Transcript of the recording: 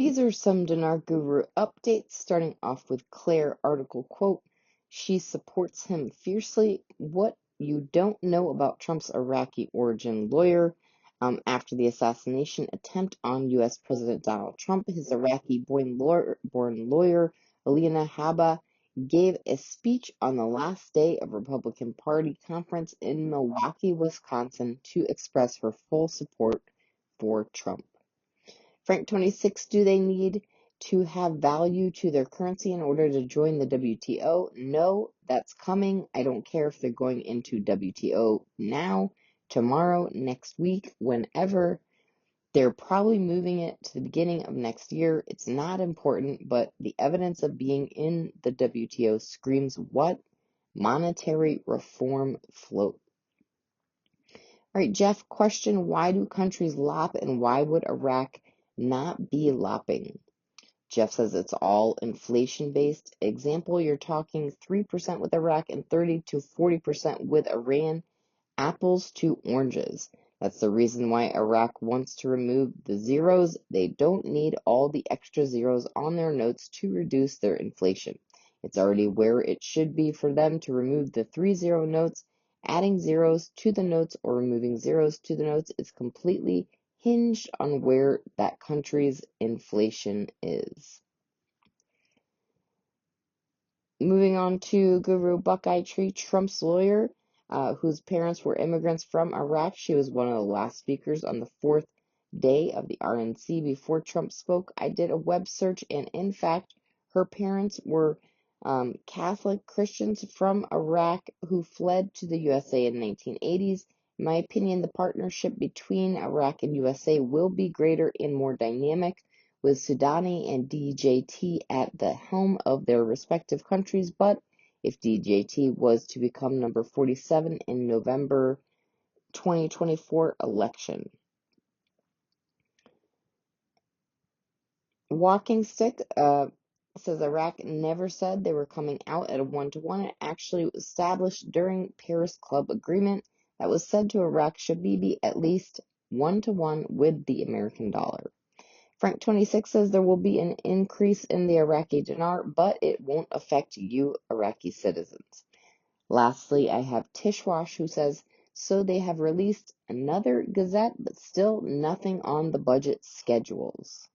These are some Dinar Guru updates, starting off with Claire article quote, "She supports him fiercely. What you don't know about Trump's Iraqi origin lawyer. After the assassination attempt on U.S. President Donald Trump, his Iraqi-born lawyer, Alina Habba, gave a speech on the last day of Republican Party conference in Milwaukee, Wisconsin, to express her full support for Trump. Frank 26, do they need to have value to their currency in order to join the WTO? No, that's coming. I don't care if they're going into WTO now, tomorrow, next week, whenever. They're probably moving it to the beginning of next year. It's not important, but the evidence of being in the WTO screams what? Monetary reform float. All right, Jeff, question, why do countries lop and why would Iraq not be lopping? Jeff says it's all inflation-based. Example, you're talking 3% with Iraq and 30 to 40% with Iran. Apples to oranges. That's the reason why Iraq wants to remove the zeros. They don't need all the extra zeros on their notes to reduce their inflation. It's already where it should be for them to remove the 3-0 notes. Adding zeros to the notes or removing zeros to the notes is completely hinged on where that country's inflation is. Moving on to Guru Buckeye Tree, Trump's lawyer, whose parents were immigrants from Iraq. She was one of the last speakers on the fourth day of the RNC before Trump spoke. I did a web search, and in fact, her parents were Catholic Christians from Iraq who fled to the USA in the 1980s. In my opinion, the partnership between Iraq and USA will be greater and more dynamic, with Sudani and DJT at the helm of their respective countries, but if DJT was to become number 47 in November 2024 election. Walking Stick says Iraq never said they were coming out at a 1-to-1. It actually was established during Paris Club agreement that was said to Iraq should be at least 1-to-1 with the American dollar. Frank 26 says there will be an increase in the Iraqi dinar, but it won't affect you Iraqi citizens. Lastly, I have Tishwash who says, so they have released another gazette, but still nothing on the budget schedules.